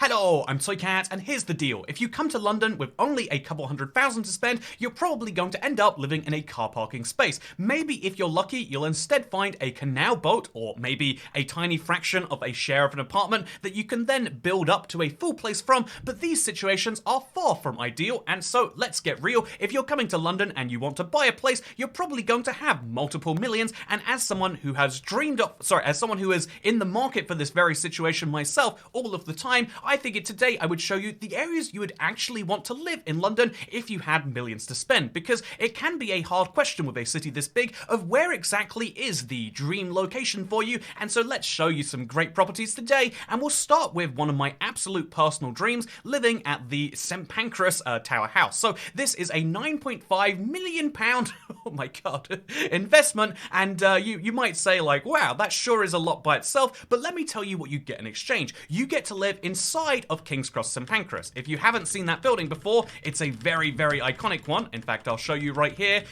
Hello, I'm Toycat, and here's the deal. If you come to London with only a couple $100,000 to spend, you're probably going to end up living in a car parking space. Maybe if you're lucky, you'll instead find a canal boat, or maybe a tiny fraction of a share of an apartment that you can then build up to a full place from, but these situations are far from ideal, and so let's get real. If you're coming to London and you want to buy a place, you're probably going to have multiple millions, and as someone who has as someone who is in the market for this very situation myself all of the time, I figured today I would show you the areas you would actually want to live in London if you had millions to spend, because it can be a hard question with a city this big of where exactly is the dream location for you, and so let's show you some great properties today, and we'll start with one of my absolute personal dreams, living at the St Pancras Tower House. So this is a £9.5 million, oh my god, investment, and you might say like, wow, that sure is a lot by itself, but let me tell you what you get in exchange. You get to live inside of King's Cross St Pancras. If you haven't seen that building before, it's a very, very iconic one. In fact, I'll show you right here.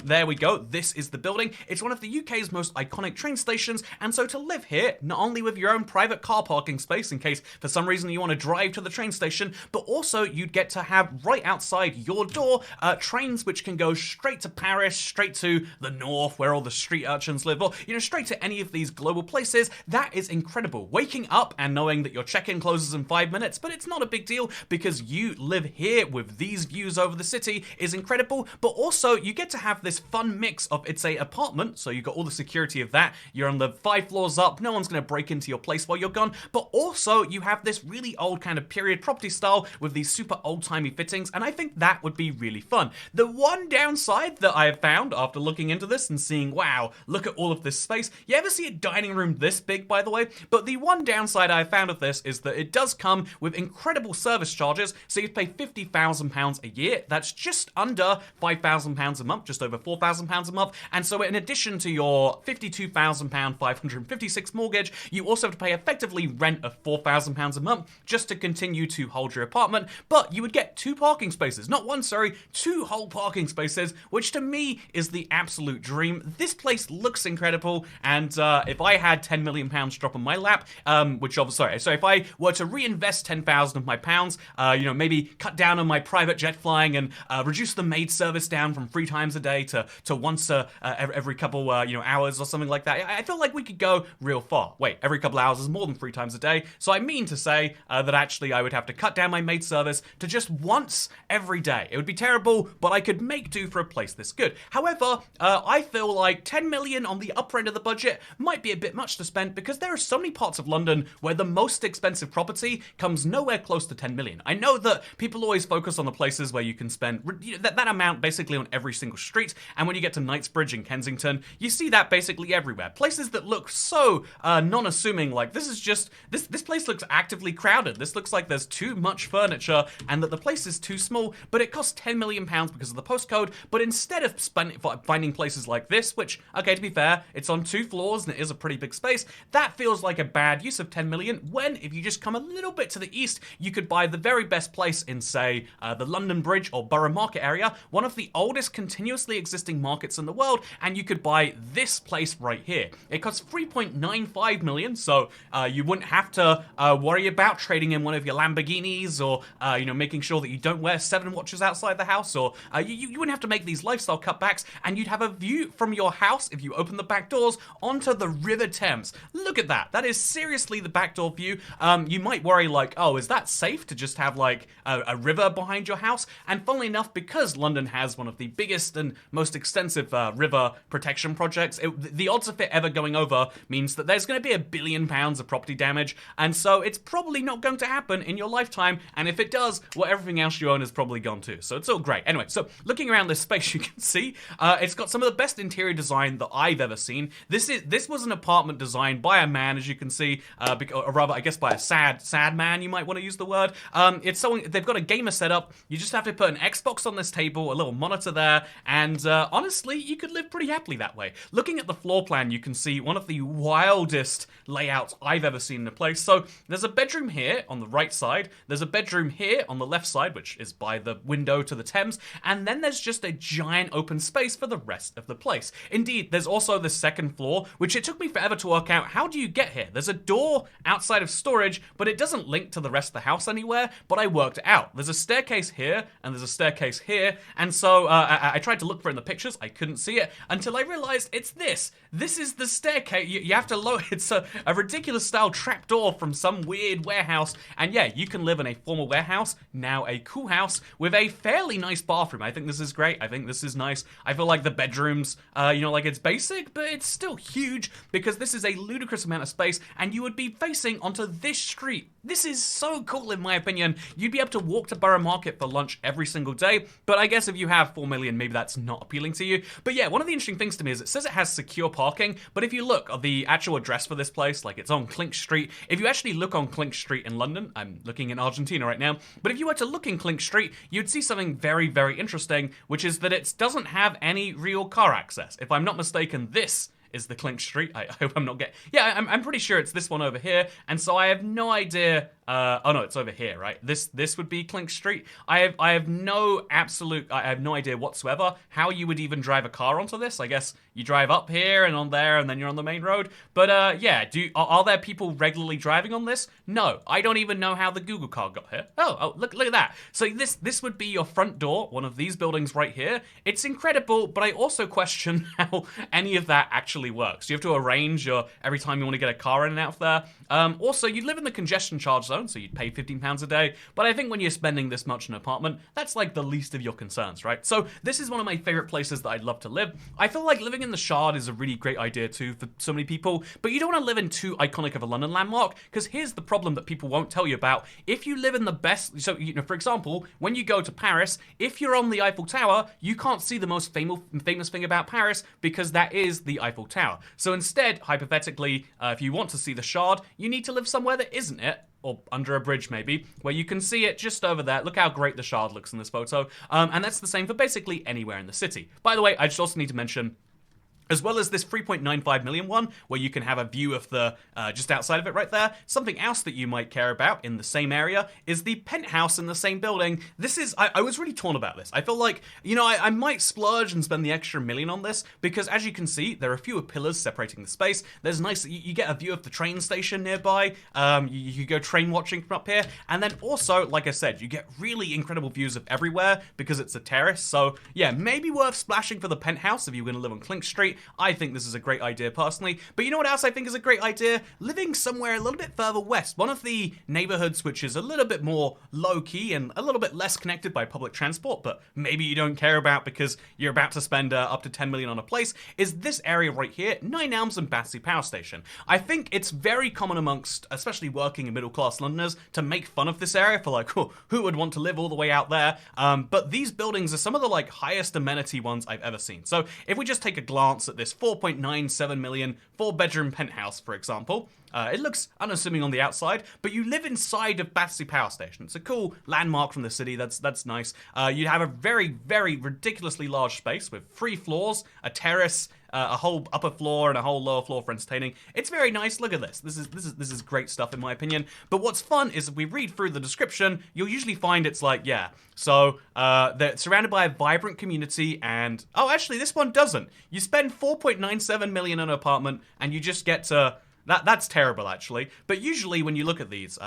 There we go. This is the building. It's one of the UK's most iconic train stations, and so to live here, not only with your own private car parking space in case for some reason you want to drive to the train station, but also you'd get to have right outside your door trains which can go straight to Paris, straight to the north where all the street urchins live, or straight to any of these global places. That is incredible. Waking up and knowing that your check-in closes in 5 minutes, but it's not a big deal because you live here with these views over the city is incredible, but also you get to have this fun mix of it's a apartment, so you've got all the security of that, you're on the 5 floors up, no one's going to break into your place while you're gone, but also you have this really old kind of period property style with these super old-timey fittings, and I think that would be really fun. The one downside that I have found after looking into this and seeing, wow, look at all of this space, you ever see a dining room this big, by the way? But the one downside I found of this is that it does come with incredible service charges, so you pay £50,000 a year. That's just under £5,000 a month, just over £4,000 a month, and so in addition to your £52,000 556 mortgage, you also have to pay effectively rent of £4,000 a month just to continue to hold your apartment, but you would get 2 parking spaces, not one, sorry, 2 whole parking spaces, which to me is the absolute dream. This place looks incredible, and if I had £10 million drop on my lap, so if I were to reinvest 10,000 of my pounds, maybe cut down on my private jet flying and reduce the maid service down from 3 times a day to once every couple hours or something like that. I feel like we could go real far. Wait, every couple hours is more than 3 times a day, so I mean to say that actually I would have to cut down my maid service to just once every day. It would be terrible, but I could make do for a place this good. However, I feel like 10 million on the upper end of the budget might be a bit much to spend because there are so many parts of London where the most expensive property comes nowhere close to 10 million. I know that people always focus on the places where you can spend that amount basically on every single street, and when you get to Knightsbridge in Kensington, you see that basically everywhere. Places that look so non-assuming, like this place looks actively crowded. This looks like there's too much furniture and that the place is too small, but it costs £10 million because of the postcode, but instead of finding places like this, which, okay, to be fair, it's on 2 floors and it is a pretty big space, that feels like a bad use of 10 million, when if you just come a little bit to the east, you could buy the very best place in, say, the London Bridge or Borough Market area, one of the oldest continuously existing markets in the world, and you could buy this place right here. It costs 3.95 million, so you wouldn't have to worry about trading in one of your Lamborghinis or, making sure that you don't wear 7 watches outside the house, or you wouldn't have to make these lifestyle cutbacks, and you'd have a view from your house, if you open the back doors, onto the River Thames. Look at that. That is seriously the backdoor view. You might worry like, oh, is that safe to just have like a river behind your house? And funnily enough, because London has one of the biggest and most extensive river protection projects, the odds of it ever going over means that there's going to be £1 billion of property damage, and so it's probably not going to happen in your lifetime, and if it does, well, everything else you own is probably gone too, so it's all great. Anyway, so looking around this space, you can see it's got some of the best interior design that I've ever seen. This was an apartment designed by a man, as you can see, or rather, I guess by a sad man, you might want to use the word. They've got a gamer setup. You just have to put an Xbox on this table, a little monitor there, and honestly, you could live pretty happily that way. Looking at the floor plan, you can see one of the wildest layouts I've ever seen in a place. So there's a bedroom here on the right side, there's a bedroom here on the left side, which is by the window to the Thames, and then there's just a giant open space for the rest of the place. Indeed, there's also the second floor, which it took me forever to work out, how do you get here? There's a door outside of storage, but it doesn't doesn't link to the rest of the house anywhere, but I worked it out. There's a staircase here, and there's a staircase here, and so I tried to look for it in the pictures. I couldn't see it until I realized it's this. This is the staircase. You have to lower. It's a ridiculous style trapdoor from some weird warehouse, and yeah, you can live in a former warehouse, now a cool house, with a fairly nice bathroom. I think this is great. I think this is nice. I feel like the bedrooms, like it's basic, but it's still huge because this is a ludicrous amount of space, and you would be facing onto this street. This is so cool in my opinion. You'd be able to walk to Borough Market for lunch every single day, but I guess if you have 4 million, maybe that's not appealing to you. But yeah, one of the interesting things to me is it says it has secure parking, but if you look at the actual address for this place, like it's on Clink Street, if you actually look on Clink Street in London, I'm looking in Argentina right now, but if you were to look in Clink Street, you'd see something very, very interesting, which is that it doesn't have any real car access. If I'm not mistaken, this is the Clink Street. I hope I'm not getting... Yeah, I'm pretty sure it's this one over here, and so I have no idea... oh no, it's over here, right? This would be Clink Street. I have no idea whatsoever how you would even drive a car onto this. I guess you drive up here and on there, and then you're on the main road. But yeah, are there people regularly driving on this? No, I don't even know how the Google car got here. Oh, look at that. So this would be your front door, one of these buildings right here. It's incredible, but I also question how any of that actually works. You have to arrange every time you want to get a car in and out of there. Also, you live in the congestion charge zone, so you'd pay £15 a day, but I think when you're spending this much in an apartment, that's like the least of your concerns, right? So this is one of my favorite places that I'd love to live. I feel like living in the Shard is a really great idea too for so many people, but you don't want to live in too iconic of a London landmark, because here's the problem that people won't tell you about. If you live in the best, so for example, when you go to Paris, if you're on the Eiffel Tower, you can't see the most famous thing about Paris, because that is the Eiffel Tower. So instead, hypothetically, if you want to see the Shard, you need to live somewhere that isn't it, or under a bridge maybe, where you can see it just over there. Look how great the Shard looks in this photo. And that's the same for basically anywhere in the city. By the way, I just also need to mention, as well as this 3.95 million one, where you can have a view of the, just outside of it right there, something else that you might care about in the same area is the penthouse in the same building. This is, I was really torn about this. I feel like, I might splurge and spend the extra million on this, because as you can see, there are fewer pillars separating the space. There's nice, you get a view of the train station nearby, you go train watching from up here, and then also, like I said, you get really incredible views of everywhere, because it's a terrace. So yeah, maybe worth splashing for the penthouse if you're gonna live on Clink Street. I think this is a great idea personally, but you know what else I think is a great idea? Living somewhere a little bit further west. One of the neighborhoods which is a little bit more low-key and a little bit less connected by public transport, but maybe you don't care about because you're about to spend up to 10 million on a place, is this area right here, Nine Elms and Battersea Power Station. I think it's very common amongst, especially working and middle-class Londoners, to make fun of this area for like, oh, who would want to live all the way out there? But these buildings are some of the like highest amenity ones I've ever seen. So if we just take a glance at this 4.97 million 4-bedroom penthouse, for example. It looks unassuming on the outside, but you live inside of Battersea Power Station. It's a cool landmark from the city. That's nice. You have a very, very ridiculously large space with 3 floors, a terrace, a whole upper floor and a whole lower floor for entertaining. It's very nice. Look at this. This is great stuff in my opinion. But what's fun is if we read through the description, you'll usually find it's like, yeah. So they're surrounded by a vibrant community, and oh, actually, this one doesn't. You spend 4.97 million on an apartment, and you just get to. That's terrible, actually. But usually when you look at these,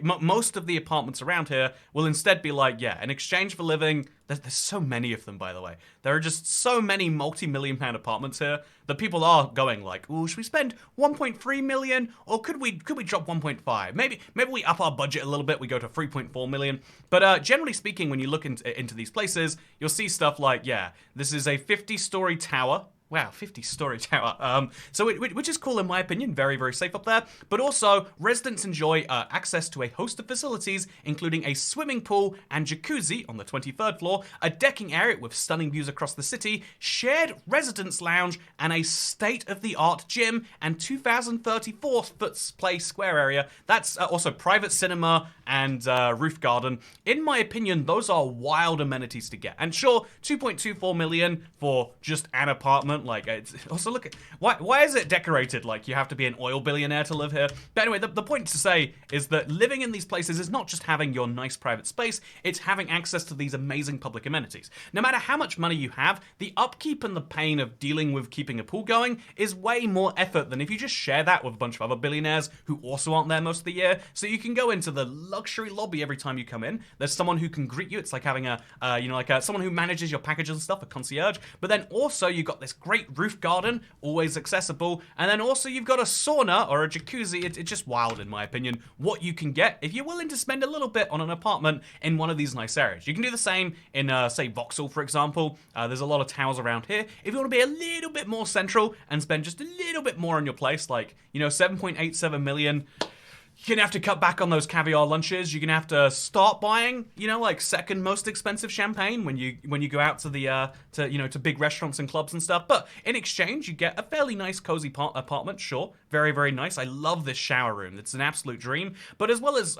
most of the apartments around here will instead be like, yeah, in exchange for living... There's so many of them, by the way. There are just so many multi-million-pound apartments here that people are going like, ooh, should we spend 1.3 million? Or could we drop 1.5? Maybe we up our budget a little bit, we go to 3.4 million. But generally speaking, when you look into these places, you'll see stuff like, yeah, this is a 50-story tower. Wow, 50-story tower. Which is cool in my opinion, very, very safe up there. But also, residents enjoy access to a host of facilities, including a swimming pool and jacuzzi on the 23rd floor, a decking area with stunning views across the city, shared residence lounge, and a state-of-the-art gym, and 2,034-foot play square area. That's also private cinema and roof garden. In my opinion, those are wild amenities to get. And sure, 2.24 million for just an apartment. apartment. Like, it's also look at why is it decorated like you have to be an oil billionaire to live here? But anyway, the point to say is that living in these places is not just having your nice private space, it's having access to these amazing public amenities. No matter how much money you have, the upkeep and the pain of dealing with keeping a pool going is way more effort than if you just share that with a bunch of other billionaires who also aren't there most of the year. So you can go into the luxury lobby every time you come in. There's someone who can greet you. It's like having someone who manages your packages and stuff, a concierge. But then also you've got this great roof garden, always accessible. And then also you've got a sauna or a jacuzzi. It's just wild, in my opinion, what you can get if you're willing to spend a little bit on an apartment in one of these nice areas. You can do the same in, say, Vauxhall, for example. There's a lot of towers around here. If you want to be a little bit more central and spend just a little bit more on your place, like, 7.87 million, you're gonna have to cut back on those caviar lunches. You're gonna have to start buying, like second most expensive champagne when you go out to the to big restaurants and clubs and stuff. But in exchange, you get a fairly nice, cozy apartment. Sure, very, very nice. I love this shower room. It's an absolute dream. But as well as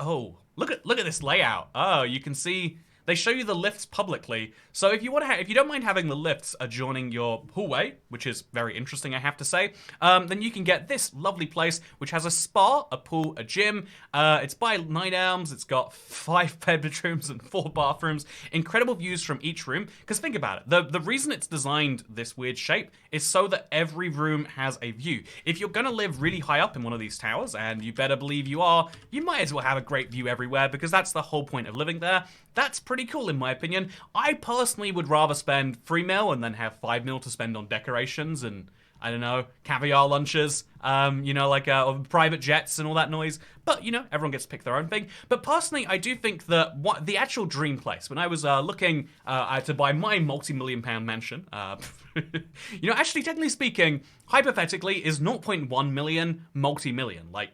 look at this layout. Oh, you can see. They show you the lifts publicly, so if you don't mind having the lifts adjoining your hallway, which is very interesting, I have to say, then you can get this lovely place, which has a spa, a pool, a gym. It's by Nine Elms. It's got 5 bedrooms and 4 bathrooms. Incredible views from each room. Because think about it, the reason it's designed this weird shape is so that every room has a view. If you're gonna live really high up in one of these towers, and you better believe you are, you might as well have a great view everywhere, because that's the whole point of living there. That's pretty cool, in my opinion. I personally would rather spend 3 mil and then have 5 mil to spend on decorations and, I don't know, caviar lunches, private jets and all that noise. But, everyone gets to pick their own thing. But personally, I do think that the actual dream place, when I was looking to buy my multi-million-pound mansion, actually, technically speaking, hypothetically, is 0.1 million multi-million. Like,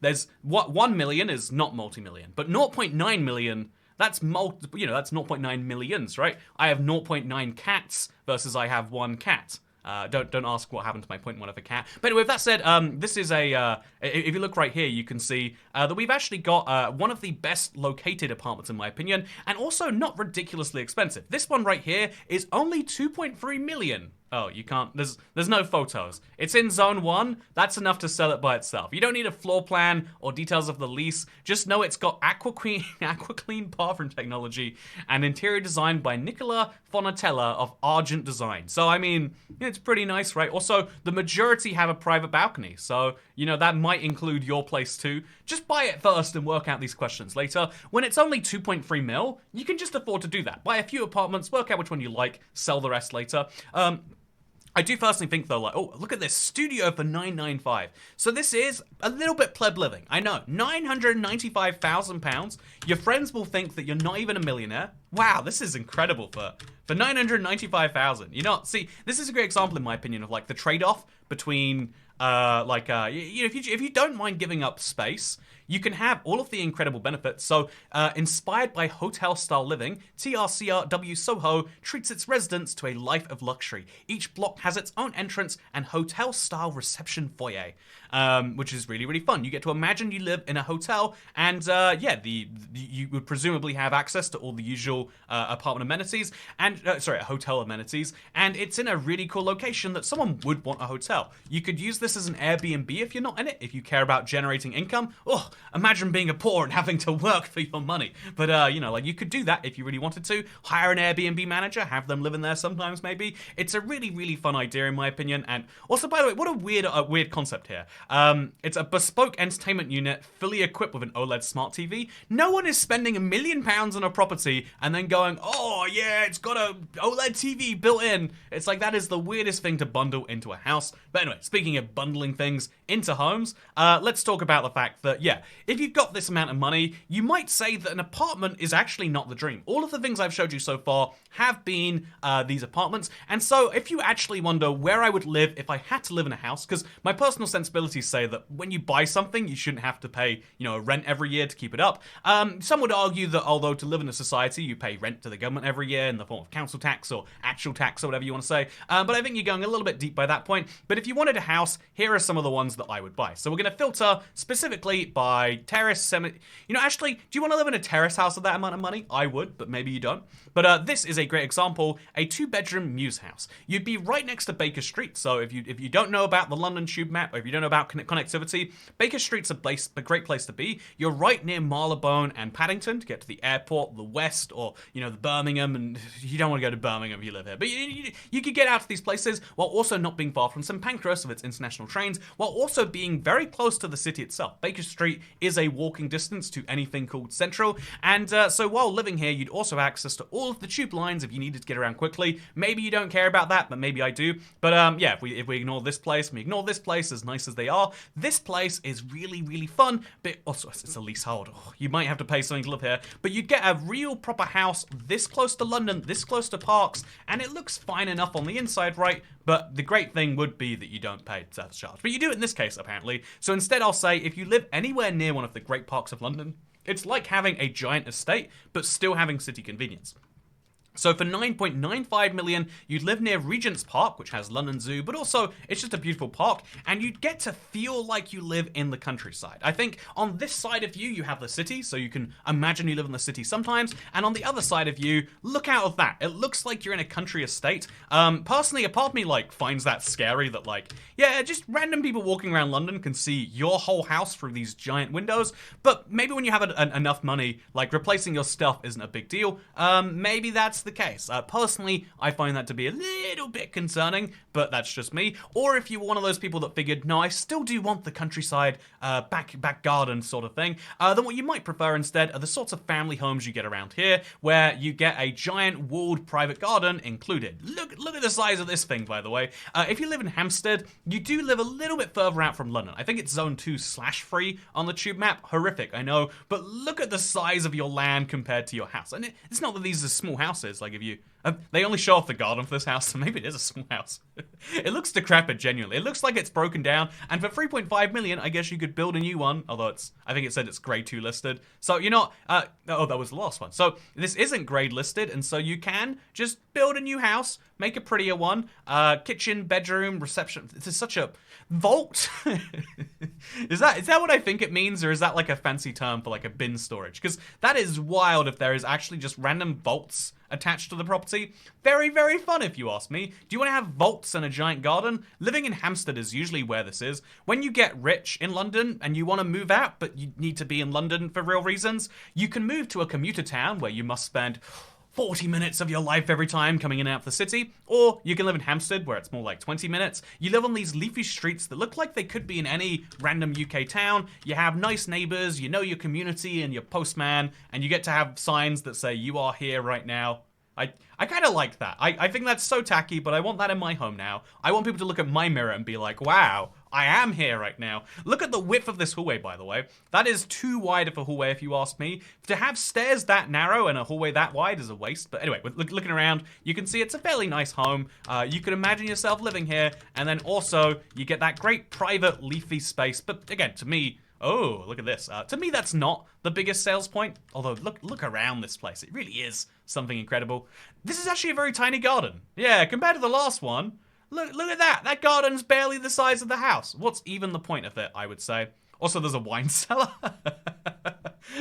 there's 1 million is not multi-million, but 0.9 million. That's 0.9 millions, right? I have 0.9 cats versus I have 1 cat. Don't ask what happened to my 0.1 of a cat. But anyway, with that said, this is if you look right here, you can see that we've actually got one of the best located apartments, in my opinion, and also not ridiculously expensive. This one right here is only 2.3 million. Oh, you can't, there's no photos. It's in zone 1, that's enough to sell it by itself. You don't need a floor plan or details of the lease, just know it's got AquaClean bathroom technology and interior design by Nicola Fonatella of Argent Design. So, I mean, it's pretty nice, right? Also, the majority have a private balcony, so, that might include your place too. Just buy it first and work out these questions later. When it's only 2.3 mil, you can just afford to do that. Buy a few apartments, work out which one you like, sell the rest later. I do personally think though, look at this, studio for $995. So this is a little bit pleb living. I know, £995,000. Your friends will think that you're not even a millionaire. Wow, this is incredible for $995,000. See, this is a great example in my opinion of like the trade-off between if you don't mind giving up space, you can have all of the incredible benefits. So, inspired by hotel-style living, TRCRW Soho treats its residents to a life of luxury. Each block has its own entrance and hotel-style reception foyer, which is really, really fun. You get to imagine you live in a hotel, and you would presumably have access to all the usual apartment amenities, and hotel amenities, and it's in a really cool location that someone would want a hotel. You could use this as an Airbnb if you're not in it, if you care about generating income. Oh, imagine being a poor and having to work for your money. But, you could do that if you really wanted to. Hire an Airbnb manager, have them live in there sometimes, maybe. It's a really, really fun idea, in my opinion. And also, by the way, what a weird concept here. It's a bespoke entertainment unit fully equipped with an OLED smart TV. No one is spending £1 million on a property and then going, oh, yeah, it's got a OLED TV built in. It's like, that is the weirdest thing to bundle into a house. But anyway, speaking of bundling things into homes, let's talk about the fact that, if you've got this amount of money, you might say that an apartment is actually not the dream. All of the things I've showed you so far have been these apartments. And so if you actually wonder where I would live if I had to live in a house, because my personal sensibilities say that when you buy something, you shouldn't have to pay, rent every year to keep it up. Some would argue that although to live in a society, you pay rent to the government every year in the form of council tax or actual tax or whatever you want to say. But I think you're going a little bit deep by that point. But if you wanted a house, here are some of the ones that I would buy. So we're going to filter specifically by buy terrace semi. You know, actually, do you want to live in a terrace house with that amount of money? I would, but maybe you don't. But this is a great example, a 2-bedroom mews house. You'd be right next to Baker Street. So if you don't know about the London Tube map, or if you don't know about connectivity, Baker Street's a great place to be. You're right near Marylebone and Paddington to get to the airport, the West, or the Birmingham. And you don't want to go to Birmingham if you live here, but you could get out to these places while also not being far from St Pancras with its international trains, while also being very close to the city itself. Baker Street is a walking distance to anything called Central, and so while living here, you'd also have access to all of the tube lines if you needed to get around quickly. Maybe you don't care about that, but maybe I do. But yeah, if we ignore this place, and we ignore this place as nice as they are, this place is really, really fun, but also it's a leasehold. Oh, you might have to pay something to live here, but you'd get a real proper house this close to London, this close to parks, and it looks fine enough on the inside, right? But the great thing would be that you don't pay service charge. But you do in this case, apparently. So instead, I'll say if you live anywhere near one of the great parks of London, it's like having a giant estate, but still having city convenience. So for 9.95 million, you'd live near Regent's Park, which has London Zoo, but also it's just a beautiful park, and you'd get to feel like you live in the countryside. I think on this side of you have the city, so you can imagine you live in the city sometimes, and on the other side of you, look out of that. It looks like you're in a country estate. Personally, a part of me finds that scary that yeah, just random people walking around London can see your whole house through these giant windows, but maybe when you have enough money, replacing your stuff isn't a big deal. Maybe that's the case. Personally, I find that to be a little bit concerning, but that's just me. Or if you were one of those people that figured, no, I still do want the countryside, back garden sort of thing, then what you might prefer instead are the sorts of family homes you get around here, where you get a giant walled private garden included. Look at the size of this thing, by the way. If you live in Hampstead, you do live a little bit further out from London. I think it's zone 2/3 on the tube map. Horrific, I know, but look at the size of your land compared to your house. And it's not that these are small houses. If you they only show off the garden for this house, so maybe it is a small house. It looks decrepit, genuinely. It looks like it's broken down, and for 3.5 million, I guess you could build a new one, although I think it said it's grade 2 listed. So you're not, oh, that was the last one. So this isn't grade listed, and so you can just build a new house, make a prettier one, kitchen, bedroom, reception. This is such a vault. Is that what I think it means, or is that a fancy term for a bin storage? Because that is wild if there is actually just random vaults attached to the property. Very, very fun if you ask me. Do you want to have vaults and a giant garden? Living in Hampstead is usually where this is. When you get rich in London and you want to move out, but you need to be in London for real reasons, you can move to a commuter town where you must spend 40 minutes of your life every time coming in and out of the city, or you can live in Hampstead where it's more like 20 minutes. You live on these leafy streets that look like they could be in any random UK town. You have nice neighbors, you know your community and your postman, and you get to have signs that say you are here right now. I kind of like that. I think that's so tacky, but I want that in my home now. I want people to look at my mirror and be like, wow, I am here right now. Look at the width of this hallway, by the way. That is too wide of a hallway, if you ask me. To have stairs that narrow and a hallway that wide is a waste. But anyway, looking around, you can see it's a fairly nice home. You can imagine yourself living here, and then also you get that great private leafy space. But again, to me, oh, look at this. To me, that's not the biggest sales point. Although, look around this place. It really is something incredible. This is actually a very tiny garden. Yeah, compared to the last one. Look at that. That garden's barely the size of the house. What's even the point of it, I would say. Also, there's a wine cellar.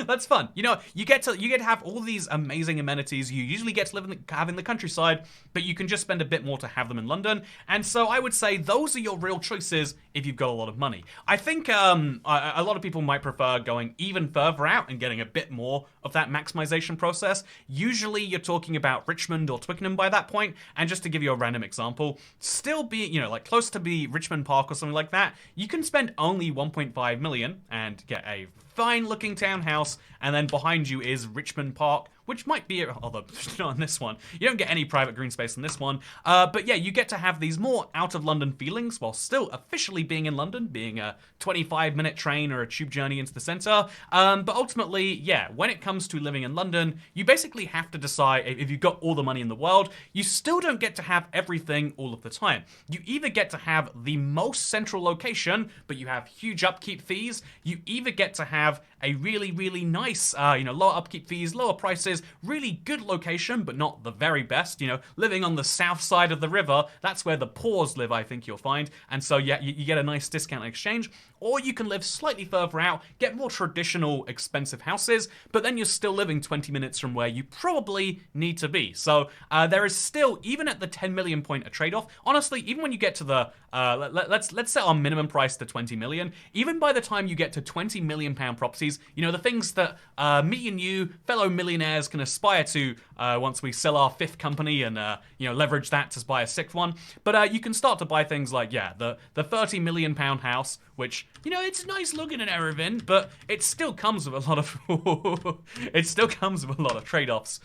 That's fun. You get to have all these amazing amenities you usually get to have in the countryside, but you can just spend a bit more to have them in London. And so I would say those are your real choices if you've got a lot of money. I think a lot of people might prefer going even further out and getting a bit more of that maximization process. Usually you're talking about Richmond or Twickenham by that point. And just to give you a random example, still be, close to be Richmond Park or something like that, you can spend only 1.5 million and get a fine looking townhouse, and then behind you is Richmond Park, which might be, although not on this one. You don't get any private green space in this one. But yeah, you get to have these more out of London feelings while still officially being in London, being a 25-minute train or a tube journey into the centre. But ultimately, yeah, when it comes to living in London, you basically have to decide if you've got all the money in the world, you still don't get to have everything all of the time. You either get to have the most central location, but you have huge upkeep fees. You either get to have a really, really nice, lower upkeep fees, lower prices, really good location, but not the very best. Living on the south side of the river, that's where the poors live, I think you'll find. And so, yeah, you get a nice discount in exchange. or you can live slightly further out, get more traditional expensive houses, but then you're still living 20 minutes from where you probably need to be. So there is still, even at the 10 million point a trade-off, honestly, even when you get to the, let's set our minimum price to 20 million, even by the time you get to 20 million pound properties, you know, the things that me and you, fellow millionaires, can aspire to once we sell our fifth company and, you know, leverage that to buy a sixth one. But you can start to buy things like, yeah, the 30 million pound house, which, you know, it's nice looking and everything, but it still comes with a lot of it still comes with a lot of trade-offs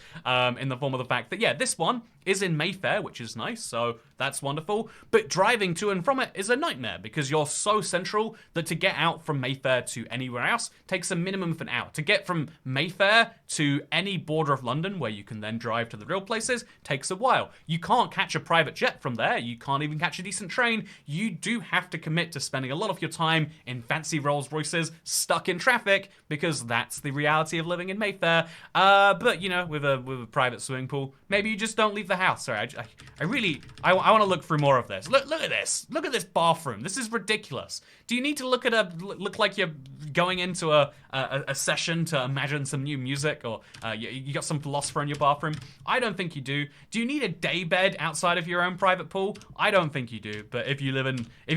in the form of the fact that, yeah, this one is in Mayfair, which is nice, so that's wonderful. But driving to and from it is a nightmare because you're so central that to get out from Mayfair to anywhere else takes a minimum of an hour. To get from Mayfair to any border of London where you can then drive to the real places takes a while. You can't catch a private jet from there. You can't even catch a decent train. You do have to commit to spending a lot of your time in fancy Rolls Royces stuck in traffic because that's the reality of living in Mayfair. But, you know, with a private swimming pool, maybe you just don't leave the house. Sorry, I want to look through more of this. Look at this. Look at this bathroom. This is ridiculous. Do you need to look like you're going into a session to imagine some new music, or you got some philosopher in your bathroom? I don't think you do. Do you need a day bed outside of your own private pool? I don't think you do. But if you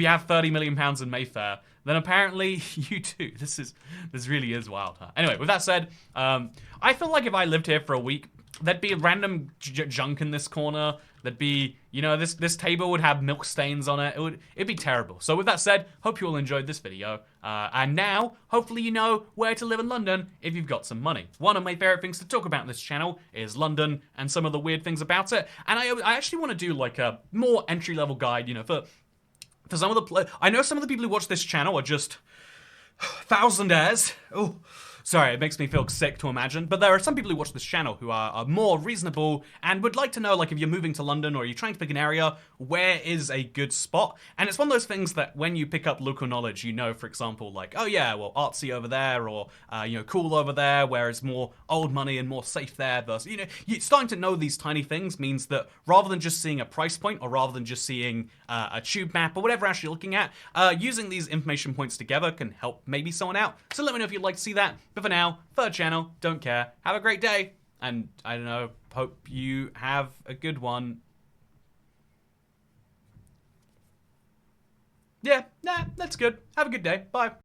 have 30 million pounds in Mayfair, then apparently you do. This really is wild, huh? Anyway, with that said, I feel like if I lived here for a week, there'd be random junk in this corner. There'd be, you know, this table would have milk stains on it. It'd be terrible. So with that said, hope you all enjoyed this video. And now, hopefully you know where to live in London if you've got some money. One of my favorite things to talk about in this channel is London and some of the weird things about it. And I actually want to do like a more entry-level guide, you know, for some of the... I know some of the people who watch this channel are just thousandaires. Oh, sorry, it makes me feel sick to imagine. But there are some people who watch this channel who are more reasonable and would like to know, like, if you're moving to London or you're trying to pick an area, where is a good spot? And it's one of those things that when you pick up local knowledge, you know, for example, like, oh yeah, well, artsy over there, or, you know, cool over there, where it's more old money and more safe there versus, you know, starting to know these tiny things means that rather than just seeing a price point or rather than just seeing a tube map or whatever else you're looking at, using these information points together can help maybe someone out. So let me know if you'd like to see that. But for now, third channel, don't care. Have a great day. And I don't know, hope you have a good one. Yeah, nah, that's good. Have a good day. Bye.